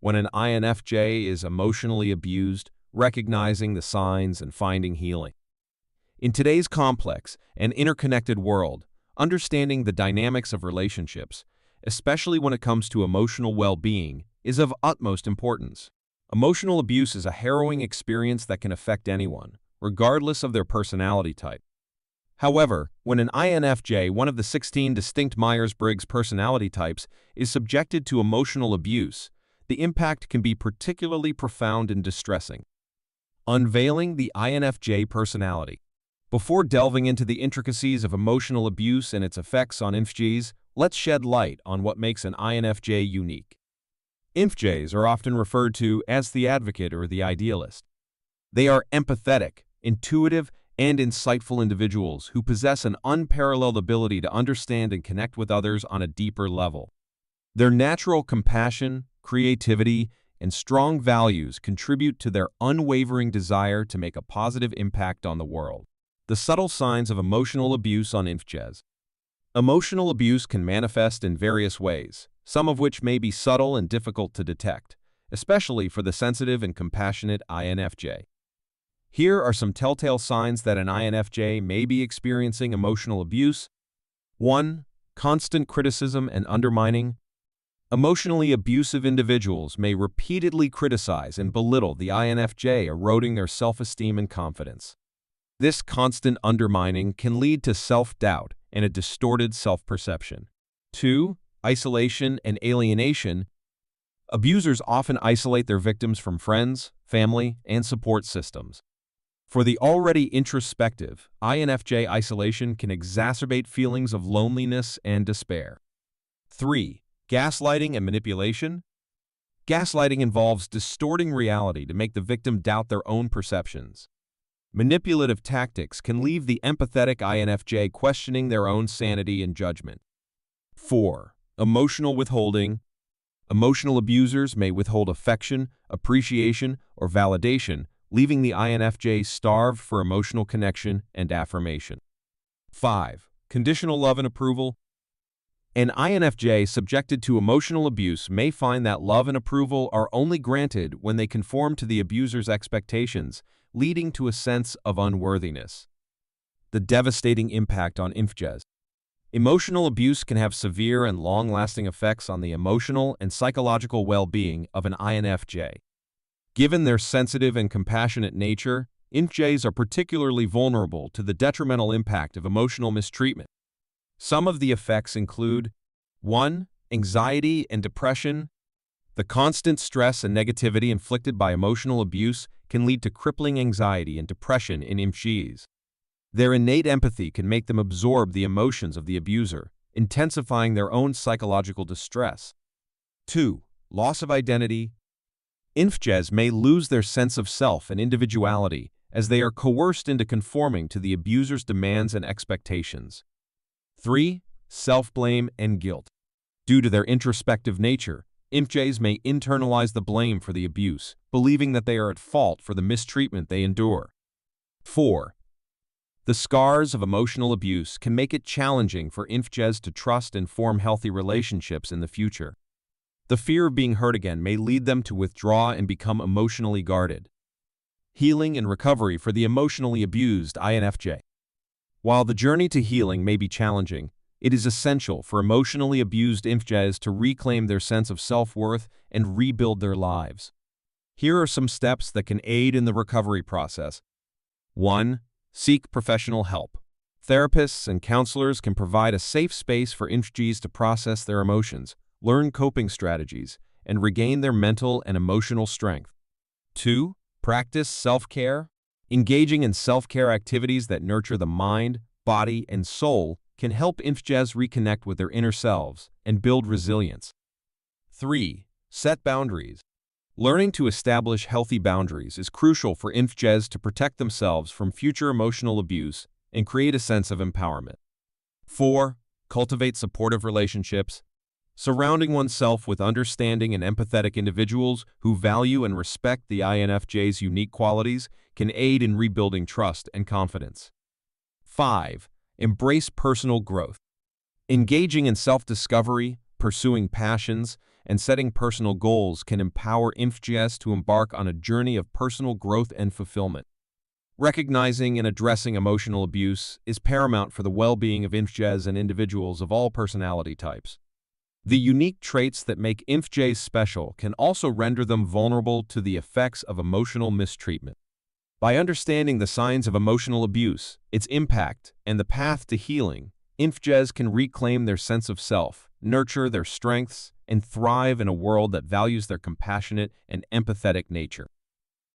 When an INFJ is emotionally abused, recognizing the signs and finding healing. In today's complex and interconnected world, understanding the dynamics of relationships, especially when it comes to emotional well-being, is of utmost importance. Emotional abuse is a harrowing experience that can affect anyone, regardless of their personality type. However, when an INFJ, one of the 16 distinct Myers-Briggs personality types, is subjected to emotional abuse, the impact can be particularly profound and distressing. Unveiling the INFJ personality. Before delving into the intricacies of emotional abuse and its effects on INFJs, let's shed light on what makes an INFJ unique. INFJs are often referred to as the advocate or the idealist. They are empathetic, intuitive, and insightful individuals who possess an unparalleled ability to understand and connect with others on a deeper level. Their natural compassion, creativity, and strong values contribute to their unwavering desire to make a positive impact on the world. The subtle signs of emotional abuse on INFJs. Emotional abuse can manifest in various ways, some of which may be subtle and difficult to detect, especially for the sensitive and compassionate INFJ. Here are some telltale signs that an INFJ may be experiencing emotional abuse. 1. Constant criticism and undermining. Emotionally abusive individuals may repeatedly criticize and belittle the INFJ, eroding their self-esteem and confidence. This constant undermining can lead to self-doubt and a distorted self-perception. 2. Isolation and alienation. Abusers often isolate their victims from friends, family, and support systems. For the already introspective, INFJ isolation can exacerbate feelings of loneliness and despair. 3. Gaslighting and manipulation. Gaslighting involves distorting reality to make the victim doubt their own perceptions. Manipulative tactics can leave the empathetic INFJ questioning their own sanity and judgment. 4. Emotional withholding. Emotional abusers may withhold affection, appreciation, or validation, leaving the INFJ starved for emotional connection and affirmation. 5. Conditional love and approval. An INFJ subjected to emotional abuse may find that love and approval are only granted when they conform to the abuser's expectations, leading to a sense of unworthiness. The devastating impact on INFJs. Emotional abuse can have severe and long-lasting effects on the emotional and psychological well-being of an INFJ. Given their sensitive and compassionate nature, INFJs are particularly vulnerable to the detrimental impact of emotional mistreatment. Some of the effects include 1. Anxiety and depression. The constant stress and negativity inflicted by emotional abuse can lead to crippling anxiety and depression in INFJs. Their innate empathy can make them absorb the emotions of the abuser, intensifying their own psychological distress. 2. Loss of identity. INFJs may lose their sense of self and individuality as they are coerced into conforming to the abuser's demands and expectations. 3. Self-blame and guilt. Due to their introspective nature, INFJs may internalize the blame for the abuse, believing that they are at fault for the mistreatment they endure. 4. The scars of emotional abuse can make it challenging for INFJs to trust and form healthy relationships in the future. The fear of being hurt again may lead them to withdraw and become emotionally guarded. Healing and recovery for the emotionally abused INFJ. While the journey to healing may be challenging, it is essential for emotionally abused INFJs to reclaim their sense of self-worth and rebuild their lives. Here are some steps that can aid in the recovery process. 1. Seek professional help. Therapists and counselors can provide a safe space for INFJs to process their emotions, learn coping strategies, and regain their mental and emotional strength. 2. Practice self-care. Engaging in self-care activities that nurture the mind, body, and soul can help INFJs reconnect with their inner selves and build resilience. 3. Set boundaries. Learning to establish healthy boundaries is crucial for INFJs to protect themselves from future emotional abuse and create a sense of empowerment. 4. Cultivate supportive relationships. Surrounding oneself with understanding and empathetic individuals who value and respect the INFJ's unique qualities can aid in rebuilding trust and confidence. 5. Embrace personal growth. Engaging in self-discovery, pursuing passions, and setting personal goals can empower INFJs to embark on a journey of personal growth and fulfillment. Recognizing and addressing emotional abuse is paramount for the well-being of INFJs and individuals of all personality types. The unique traits that make INFJs special can also render them vulnerable to the effects of emotional mistreatment. By understanding the signs of emotional abuse, its impact, and the path to healing, INFJs can reclaim their sense of self, nurture their strengths, and thrive in a world that values their compassionate and empathetic nature.